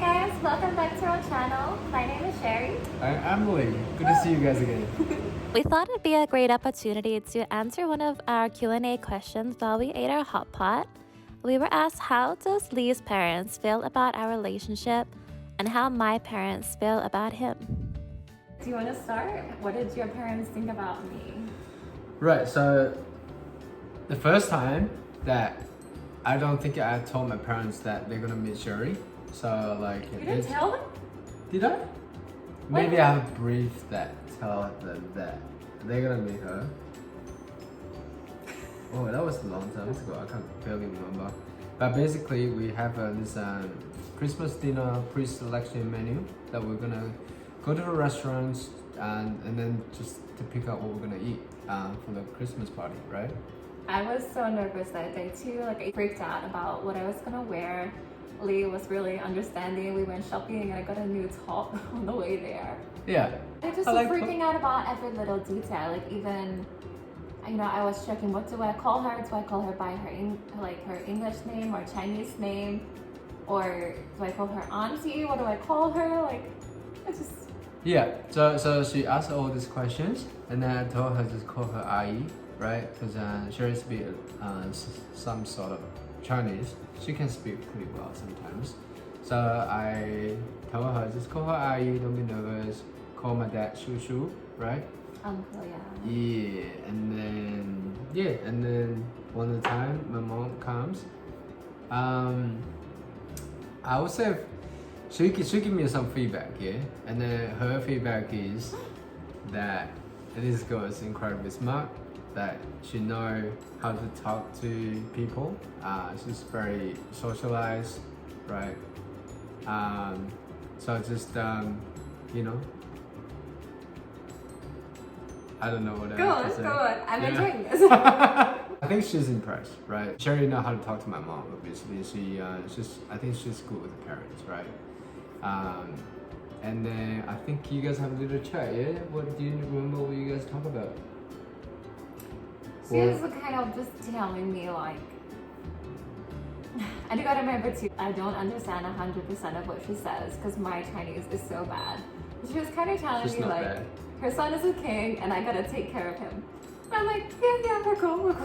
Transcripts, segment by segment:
guys, welcome back to our channel. My name is Sherry. I'm Lee. Good to see you guys again. We thought it'd be a great opportunity to answer one of our Q&A questions while we ate our hot pot. We were asked, how does Lee's parents feel about our relationship and how my parents feel about him? Do you want to start? What did your parents think about me? Right, so the first time that I don't think I told my parents that they're gonna meet Sherry. So like You didn't tell them? Did I? Maybe I have a brief that tell them that they're gonna meet her. Oh, that was a long time ago. I can't barely remember. But basically, we have this Christmas dinner pre-selection menu that we're gonna go to the restaurants and then just to pick out what we're gonna eat for the Christmas party, right? I was so nervous that day too. Like I freaked out about what I was gonna wear. Lee was really understanding. We went shopping and I got a new top on the way there. Yeah. I just was freaking out about every little detail. Like even, I was checking, what do I call her? Do I call her by her English name or Chinese name? Or do I call her auntie? What do I call her? Like, I just... Yeah, so she asked all these questions and then I told her to call her Ai, right? Because Sherry speaks some sort of Chinese. She can speak pretty well sometimes. So I told her, just call her Ai, don't be nervous. Call my dad Shu Shu, right? Uncle, yeah. Yeah, and then one of the time my mom comes, I would say she give me some feedback, yeah? And then her feedback is that this girl is incredibly smart, that she know how to talk to people. She's very socialized, right? So just I don't know what else to say. Go on. I'm enjoying this. I think she's impressed, right? Sherry know how to talk to my mom, obviously. I think she's good with the parents, right? And then I think you guys have a little chat, yeah? What do you remember what you guys talk about? She was kind of just telling me like, and you gotta remember too, I don't understand 100% of what she says because my Chinese is so bad. She was kind of telling me like, bad. Her son is a king and I gotta take care of him. And I'm like, yeah, we're cool.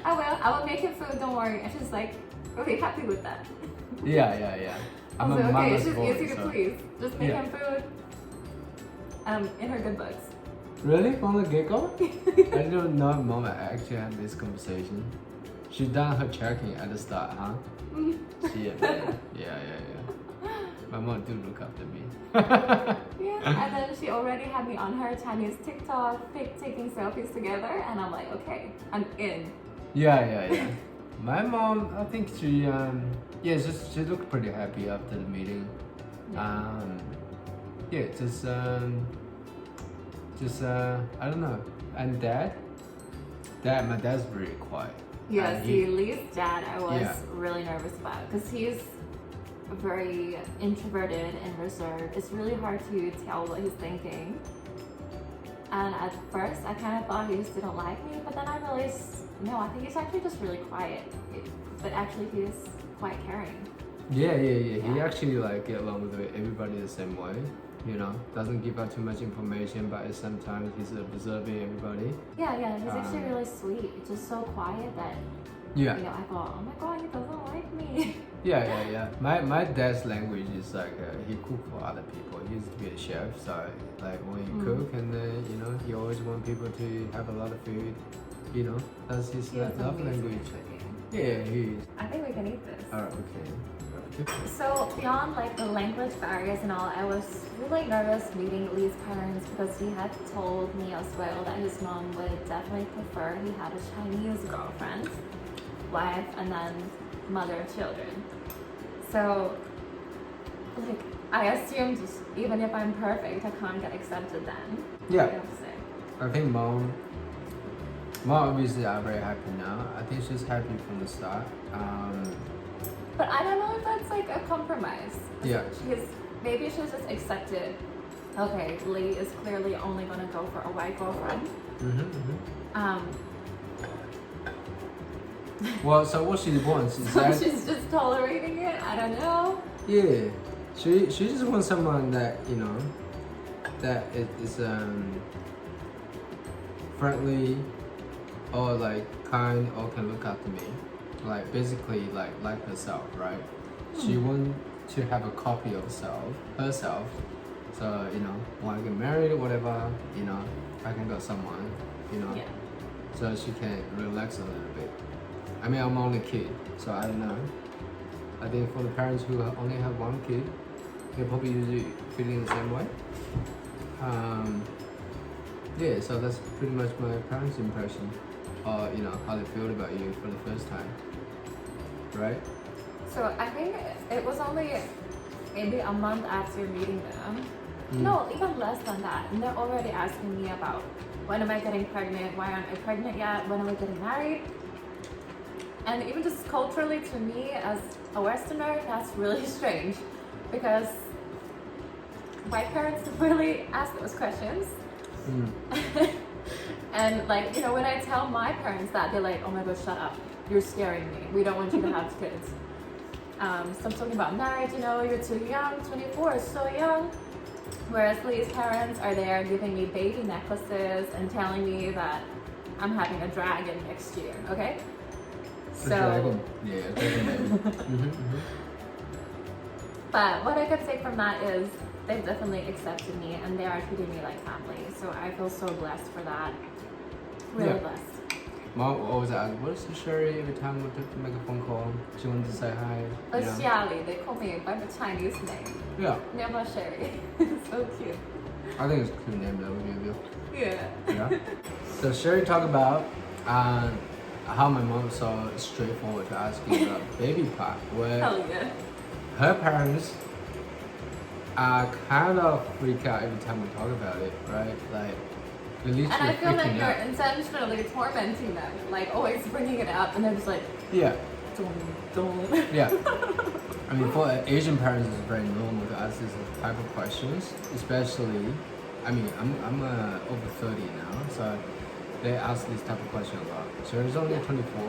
I will make him food, don't worry. And she's like, okay, happy with that. Yeah. I was like, okay, it's just easy to please. Just make him food. In her good books. Really? From the get-go? I didn't know Mom actually had this conversation. She done her checking at the start, huh? Yeah. My mom do look after me. Yeah, and then she already had me on her Chinese TikTok, taking selfies together, and I'm like, okay, I'm in. Yeah. My mom, I think she looked pretty happy after the meeting. I don't know. And my dad's very quiet. Yeah, Lee's dad I was really nervous about because he's very introverted and reserved. It's really hard to tell what he's thinking. And at first I kind of thought he just didn't like me, but then I realized, no, I think he's actually just really quiet. But actually he's quite caring. Yeah. He actually get along with everybody the same way. Doesn't give out too much information, but sometimes he's observing everybody. Yeah, he's actually really sweet. It's just so quiet that I thought, oh my god, he doesn't like me. Yeah. My dad's language is he cook for other people. He used to be a chef, so when he cook and then he always want people to have a lot of food. That's his love language. Yeah, he is. I think we can eat this. Alright, okay. So beyond the language barriers and all, I was really nervous meeting Lee's parents because he had told me as well that his mom would definitely prefer he had a Chinese girlfriend, wife, and then mother of children. So I assumed even if I'm perfect, I can't get accepted then. Yeah. What do you have to say? I think mom obviously are very happy now. I think she's happy from the start. But I don't know if that's a compromise. Yeah. Maybe she's just accepted. Okay, Lee is clearly only gonna go for a white girlfriend. Well, so what she wants is so she's just tolerating it. I don't know. Yeah. She just wants someone that that is friendly or like kind or can look after me, like basically like herself, right? She want to have a copy of herself. So when I get married or whatever, I can got someone, Yeah. so she can relax a little bit. I mean, I'm only a kid, so I don't know. I think for the parents who only have one kid, they probably usually feeling the same way. Yeah, so that's pretty much my parents' impression, or how they feel about you for the first time, right? So I think it was only maybe a month after meeting them. Mm. No, even less than that. And they're already asking me about when am I getting pregnant? Why aren't I pregnant yet? When am I getting married? And even just culturally, to me as a Westerner, that's really strange because my parents really ask those questions. Mm. And like, when I tell my parents that, they're like, oh my god, shut up. You're scaring me. We don't want you to have kids. So I'm talking about marriage, you're too young, 24 is so young. Whereas Lee's parents are there giving me baby necklaces and telling me that I'm having a dragon next year, okay? So, yeah, dragon. but what I could take from that is they've definitely accepted me and they are treating me like family. So I feel so blessed for that. Really Yeah. blessed. Mom will always ask, "What's the Sherry?" Every time we make a phone call, she wants to say hi. But Xiali, they call me by the Chinese name. Yeah, Never Sherry. So cute. I think it's a cute name though. Maybe. Yeah. Yeah. So Sherry talked about how my mom was so straightforward to asking about baby part, where Hell yeah. her parents are kind of freak out every time we talk about it, right? Like, at least And I feel like you're out. intentionally tormenting them, like always bringing it up, and they're just like, Yeah, don't. yeah. I mean, for Asian parents, it's very normal to ask this type of questions, especially. I mean, I'm over 30 now, so they ask this type of question a lot. So she's only 24,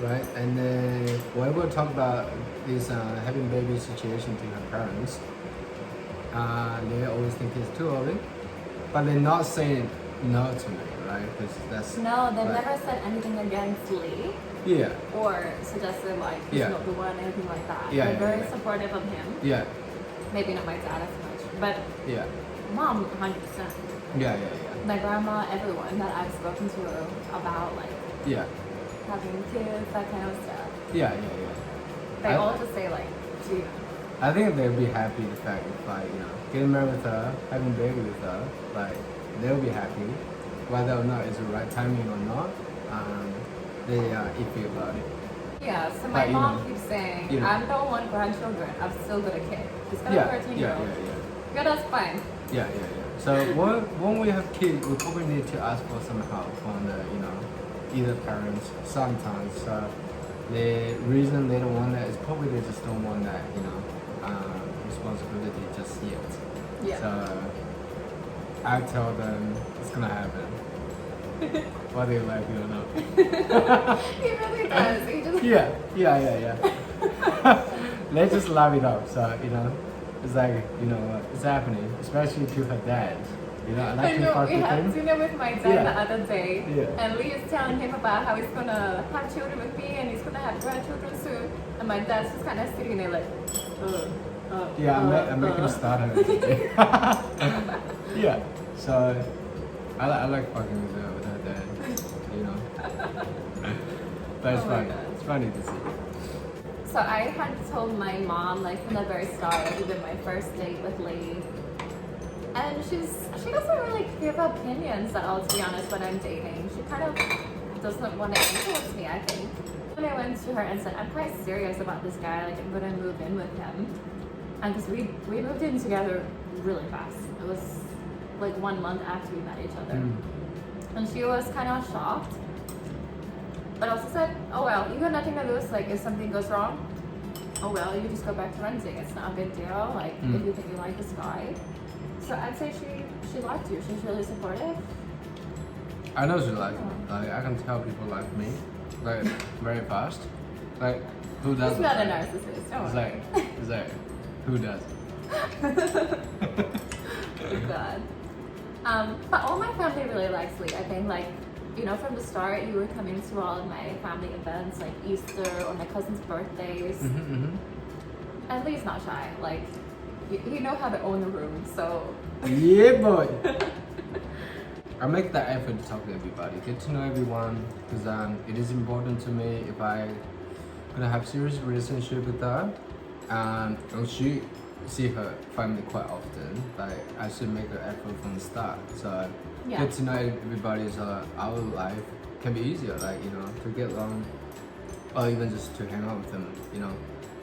right? And then when we talk about this having baby situation to her parents, they always think it's too early, but they're not saying no to me, right? Because that's No, they've like, never said anything against Lee yeah, or suggested like he's Yeah. not the one, anything like that. Yeah, They're yeah, very yeah. supportive of him. yeah, Maybe not my dad as much, but yeah, mom, 100%. yeah, My grandma, everyone that I've spoken to about like yeah, having kids, that kind of stuff. yeah, yeah, yeah. They I- all just say like, gee, I think they'll be happy the fact if getting married with her, having a baby with her, like they'll be happy, whether or not it's the right timing or not. They are iffy about it. yeah. So my But, mom keeps saying, you know. I don't want grandchildren. I've still got a kid. She's got a Yeah, 13-year-old. yeah. Yeah, that's fine. Yeah. So when we have kids, we probably need to ask for some help from the either parents sometimes. The reason they don't want that is probably they just don't want that responsibility just yet. Yeah. So I tell them it's gonna happen, whether you like it or not. He really does. He just Yeah. Let's just laugh it up. So it's like it's happening, especially to her dad. I like I to know, fuck we with had him. dinner with my dad Yeah. the other day, Yeah. and Lee is telling him about how he's gonna have children with me and he's gonna have grandchildren soon. And my dad's just kind of sitting there like, Yeah, I make him start her. Yeah, so I like fucking with her dad, But it's Oh my funny. God. It's funny to see. So I had told my mom like from the very start, even my first date with Lee, and she doesn't really give opinions at all, to be honest, when I'm dating. She kind of doesn't want to influence me, I think. When I went to her and said, I'm quite serious about this guy, like I'm gonna move in with him. And because we moved in together really fast. It was like 1 month after we met each other. And she was kind of shocked. But also said, oh well, you got nothing to lose, like if something goes wrong, oh well, you just go back to renting. It's not a big deal, like if you think you like this guy. So I'd say she liked you. She's really supportive. I know she likes me. Like I can tell people like me, like very fast. Like who doesn't? She's not a like, narcissist, don't It's worry. like Who does? Oh God. But all my family really likes Lee. I think like, you know, from the start you were coming to all of my family events like Easter or my cousin's birthdays. And Lee's not shy. Like, you know how to own a room, so. Yeah, boy. I make that effort to talk to everybody, get to know everyone, because it is important to me if I gonna have serious relationship with her. And she see her family quite often. Like I should make an effort from the start. So Yeah. get to know everybody, so our life can be easier. Like to get along, or even just to hang out with them.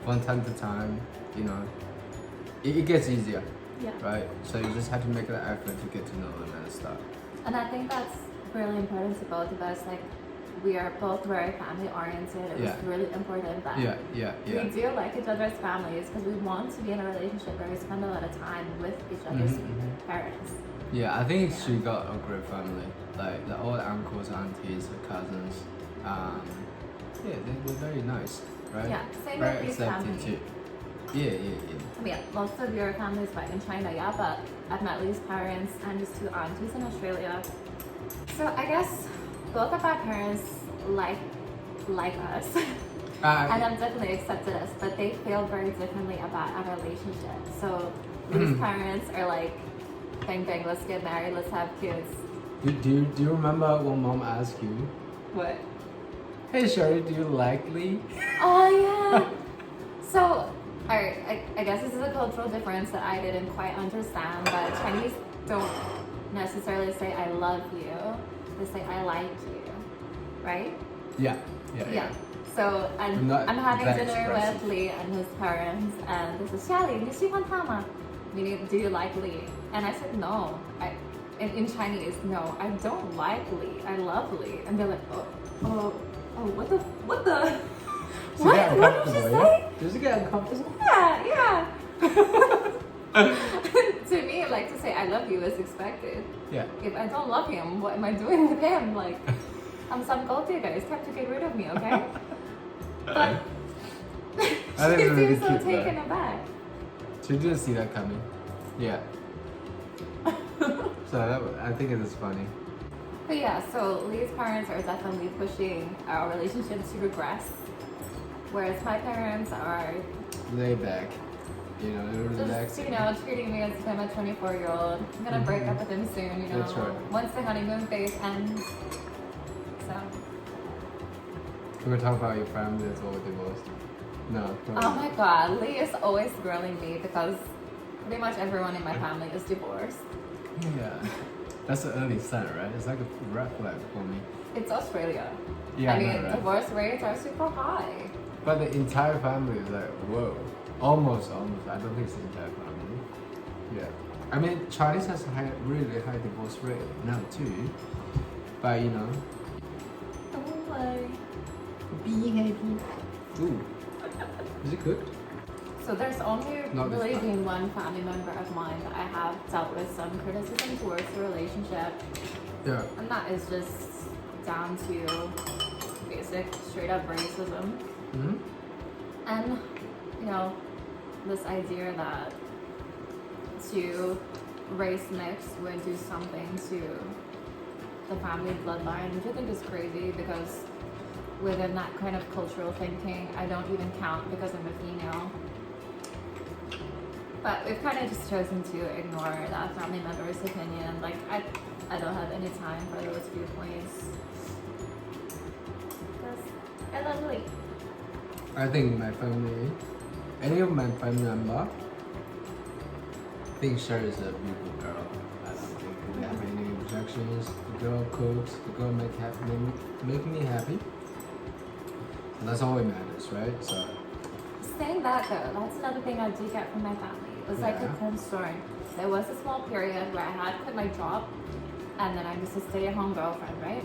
From time to time. It gets easier. Yeah. Right? So you just have to make that effort to get to know them and stuff. And I think that's really important to both of us. Like, we are both very family oriented. It was really important that we do like each other's families because we want to be in a relationship where we spend a lot of time with each other's parents. Yeah, I think she got a great family. Like all the uncles, aunties, her cousins. They're very nice, right? Yeah, same very with Lee's accepting family. too. Yeah. I mean, most of your families back in China, yeah, but I've met Lee's parents and his two aunties in Australia. So I guess both of our parents like us. And have definitely accepted us, but they feel very differently about our relationship. So Lee's parents are like, bang bang, let's get married, let's have kids. Do you remember when Mom asked you, What? "Hey Sherry, do you like Lee?" Oh yeah. So, alright, I guess this is a cultural difference that I didn't quite understand, but Chinese don't necessarily say I love you, they say I like you, right? Yeah. So I'm Not having that dinner expressive. with Lee and his parents, and this is Xiali, 你喜欢他吗? Meaning, do you like Lee? And I said no. In Chinese, no, I don't like Lee. I love Lee. And they're like, oh, what the? Does it get What did uncomfortable? you Yeah? say? Does it get uncomfortable? Yeah. To me, like to say I love you is expected. Yeah. If I don't love him, what am I doing with him? Like, I'm some gold digger. It's time to get rid of me, okay? But I think she it's really seems so cute, taken though. aback. She didn't see that coming. Yeah. So I think it is funny. But yeah, so Lee's parents are definitely pushing our relationship to regress, whereas my parents are Lay back. Relax. just, treating me as if I'm a 24-year-old. I'm gonna break up with him soon, That's right. once the honeymoon phase ends. So. We're gonna talk about your family that's all divorced. No. Oh my God, Lee is always grilling me because pretty much everyone in my family is divorced. Yeah. That's an early sign, right? It's like a red flag for me. It's Australia. Yeah, I I know, mean, right? divorce rates are super high. But the entire family is like, whoa. Almost. I don't think it's the entire family. Yeah. I mean, Chinese has a really high divorce rate now too. But Oh my. be happy. Ooh. Is it good? So there's only Not this really time. been one family member of mine that I have dealt with some criticism towards the relationship, Yeah. and that is just down to basic, straight up racism. Mm-hmm. And, this idea that to race mix would do something to the family bloodline, which I think is crazy because within that kind of cultural thinking, I don't even count because I'm a female. But we've kind of just chosen to ignore that family member's opinion. Like, I don't have any time for those viewpoints. Because I love Lee. I think my family, any of my family member, think Sherry is a beautiful girl. I don't think we have any objections. The girl cooks, the girl make me happy. And that's all that matters, right? So Saying that though, that's another thing I do get from my family. It was like a Yeah. concern. There was a small period where I had quit my job and then I was a stay-at-home girlfriend, right?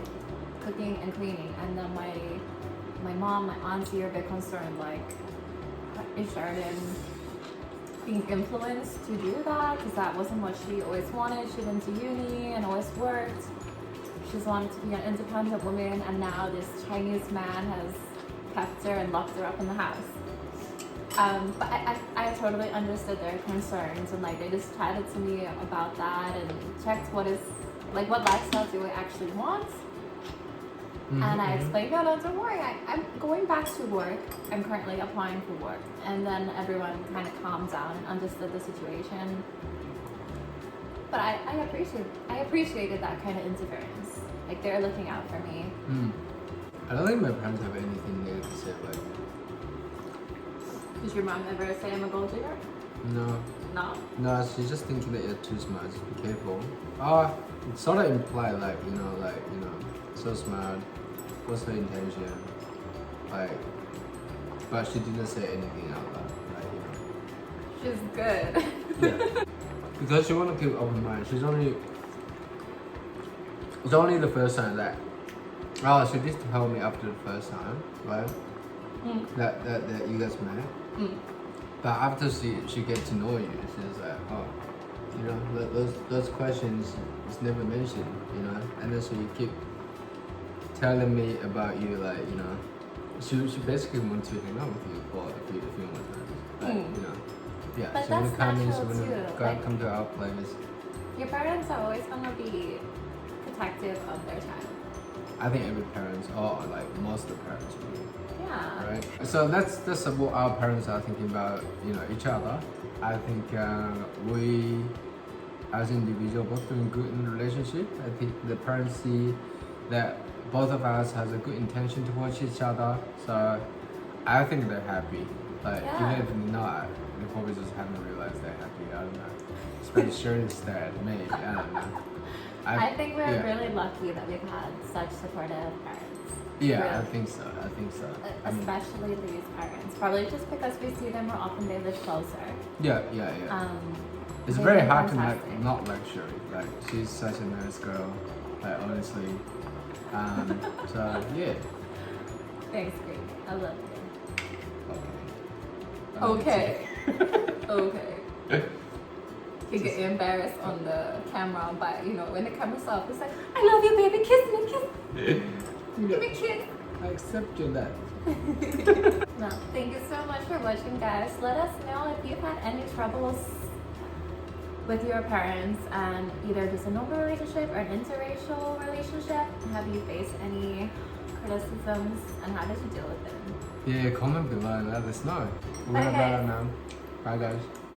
Cooking and cleaning. And then my mom, my auntie are a bit concerned, like, is Sheridan being influenced to do that? Because that wasn't what she always wanted. She went to uni and always worked. She's wanted to be an independent woman, and now this Chinese man has kept her and locked her up in the house. But I totally understood their concerns and like they just chatted to me about that and checked what lifestyle do I actually want. And I explained, no, don't worry, I'm going back to work. I'm currently applying for work. And then everyone kind of calmed down and understood the situation. But I appreciated that kind of interference. Like they're looking out for me. I don't think my parents have anything negative to say about it. Did your mom ever say I'm a gold digger? No. No? No, she's just thinking that you're too smart. Just be careful. It sort of implied so smart. What's her intention? But she didn't say anything out loud. She's good. Yeah. Because she want to keep open mind. It's only the first time that. She did tell me after the first time, right? That you guys met. But after she get to know you, she's like, those questions is never mentioned, and then she keep telling me about you, she basically wants to hang out with you for a few more times, yeah. But so that's when it natural comes, too. come to our place, Your parents are always gonna be protective of their child. I think every parents, or most of the parents, will. Yeah. Right. So that's what our parents are thinking about, each other. I think we, as individual, both doing good in the relationship. I think the parents see that both of us has a good intention towards each other. So I think they're happy. Even if not, they probably just haven't realized they're happy. I don't know. Especially Shirley's dad, maybe. I don't know. I think we're really lucky that we've had such supportive parents. Yeah, really. I think so. Especially Lee's parents. Probably just because we see them more often, they live closer. Yeah. It's they've very been hard to fantastic. not like Shirley. She's such a nice girl. Honestly. So yeah. Thanks, baby. I love you. Okay. Okay. You get embarrassed on the camera, but when the camera's off, it's like, I love you, baby. Kiss me. Give me a kiss. I accept your that. No, thank you so much for watching, guys. Let us know if you've had any troubles with your parents and either just a normal relationship or an interracial relationship. Have you faced any criticisms and how did you deal with them? Yeah, comment below and let us know. We're Okay. gonna now. Bye guys.